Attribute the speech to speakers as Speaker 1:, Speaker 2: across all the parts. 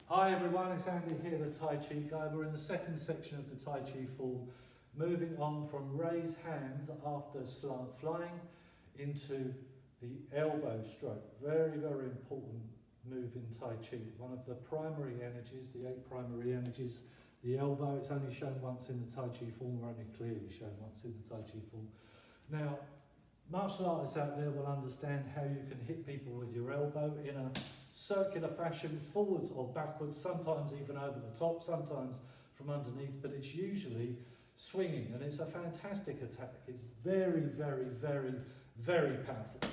Speaker 1: Hi everyone, it's Andy here, the Tai Chi guy. We're in the second section of the Tai Chi form, moving on from raised hands after flying into the elbow stroke. Very, very important move in Tai Chi. One of the primary energies, the 8 primary energies, the elbow. It's only shown once in the Tai Chi form, or only clearly shown once in the Tai Chi form. Now, martial artists out there will understand how you can hit people with your elbow in a circular fashion, forwards or backwards, sometimes even over the top, sometimes from underneath, but it's usually swinging, and it's a fantastic attack. It's very, very, very, very powerful.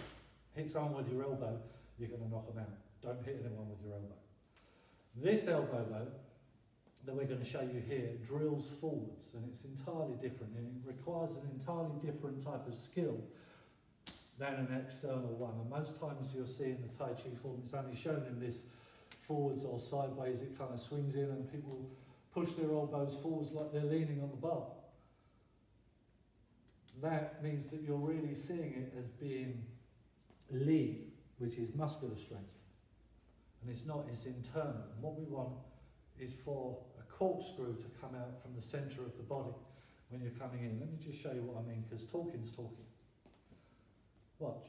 Speaker 1: Hit someone with your elbow, you're going to knock them out. Don't hit anyone with your elbow. This elbow, though, that we're going to show you here, drills forwards, and it's entirely different, and it requires an entirely different type of skill than an external one. And most times you'll see in the Tai Chi form, it's only shown in this forwards or sideways, it kind of swings in and people push their elbows forwards like they're leaning on the bar. That means that you're really seeing it as being Li, which is muscular strength. And it's not, it's internal. And what we want is for a corkscrew to come out from the centre of the body when you're coming in. Let me just show you what I mean, because talking's talking. Watch.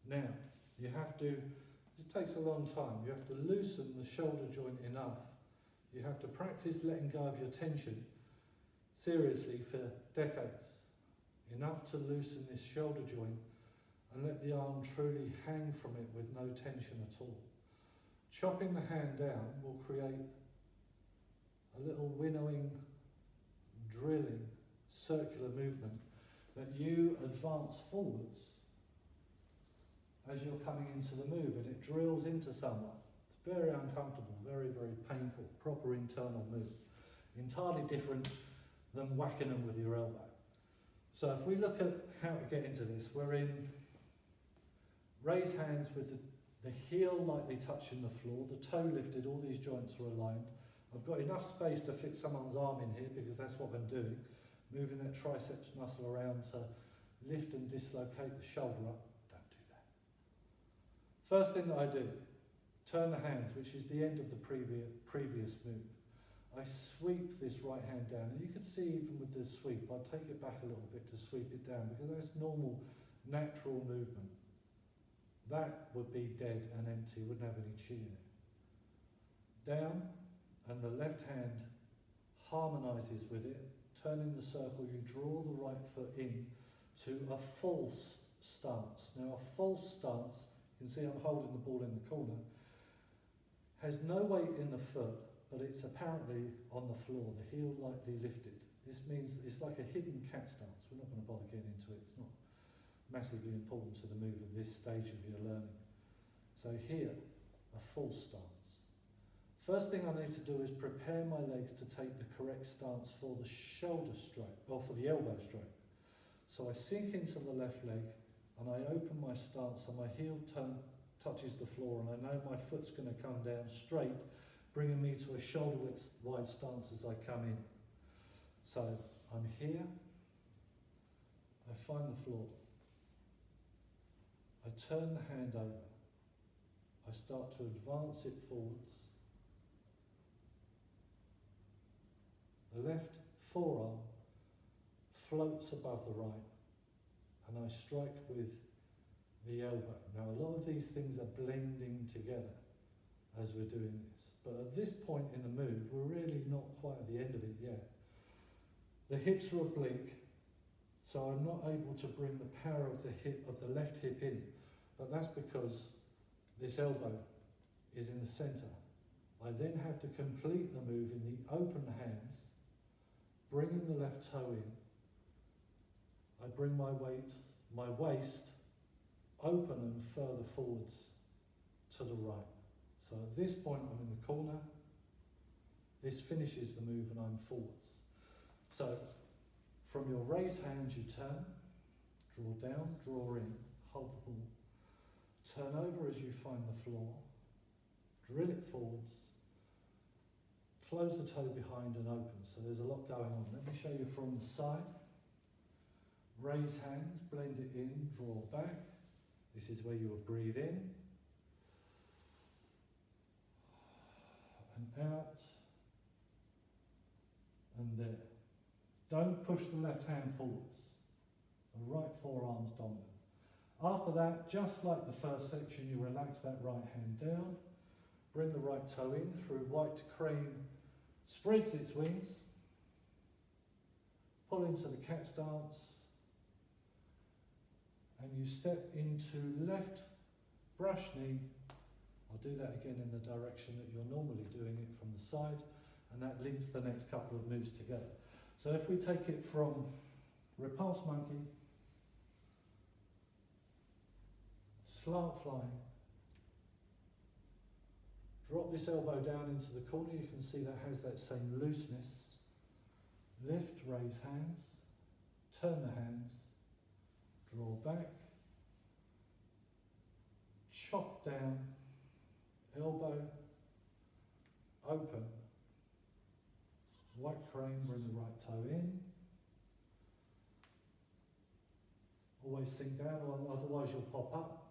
Speaker 1: Now, you have to, this takes a long time, you have to loosen the shoulder joint enough. You have to practice letting go of your tension seriously for decades. Enough to loosen this shoulder joint and let the arm truly hang from it with no tension at all. Chopping the hand down will create a little winnowing, drilling, circular movement that you advance forwards as you're coming into the move, and it drills into someone. It's very uncomfortable, very, very painful, proper internal move. Entirely different than whacking them with your elbow. So if we look at how to get into this, we're in raise hands with the heel lightly touching the floor, the toe lifted, all these joints are aligned. I've got enough space to fit someone's arm in here because that's what I'm doing, moving that triceps muscle around to lift and dislocate the shoulder up. Don't do that. First thing that I do, turn the hands, which is the end of the previous move. I sweep this right hand down, and you can see even with this sweep, I'll take it back a little bit to sweep it down because that's normal, natural movement. That would be dead and empty, wouldn't have any chi in it. Down, and the left hand harmonises with it. Turning the circle, you draw the right foot in to a false stance. Now a false stance, you can see I'm holding the ball in the corner, has no weight in the foot, but it's apparently on the floor, the heel lightly lifted. This means it's like a hidden cat stance. We're not going to bother getting into it, it's not massively important to the move at this stage of your learning. So here, a false stance. First thing I need to do is prepare my legs to take the correct stance for the shoulder stroke, or for the elbow stroke. So I sink into the left leg, and I open my stance, so my heel touches the floor, and I know my foot's going to come down straight, bringing me to a shoulder wide stance as I come in. So I'm here, I find the floor. I turn the hand over. I start to advance it forwards. The left forearm floats above the right, and I strike with the elbow. Now, a lot of these things are blending together as we're doing this, but at this point in the move, we're really not quite at the end of it yet. The hips are oblique, so I'm not able to bring the power of the left hip in, but that's because this elbow is in the centre. I then have to complete the move in the open hands, bringing the left toe in. I bring my waist open and further forwards to the right. So at this point I'm in the corner, this finishes the move and I'm forwards. So from your raised hands you turn, draw down, draw in, hold the ball, turn over as you find the floor, drill it forwards, close the toe behind and open. So there's a lot going on. Let me show you from the side. Raise hands, blend it in, draw back. This is where you will breathe in and out and there. Don't push the left hand forwards. The right forearm's dominant. After that, just like the first section, you relax that right hand down, bring the right toe in through white crane, spreads its wings, pull into the cat stance, and you step into left brush knee. I'll do that again in the direction that you're normally doing it from the side, and that links the next couple of moves together. So if we take it from repulse monkey, slant flying, drop this elbow down into the corner, you can see that has that same looseness. Lift, raise hands, turn the hands, draw back, chop down, elbow, open, white crane, bring the right toe in. Always sink down, otherwise you'll pop up.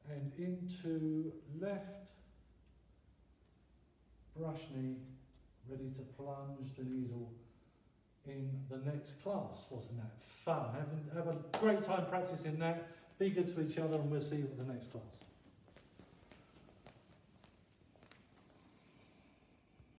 Speaker 1: And into left, brush knee, ready to plunge the needle in the next class. Wasn't that fun? Have a great time practicing that. Be good to each other, and we'll see you at the next class.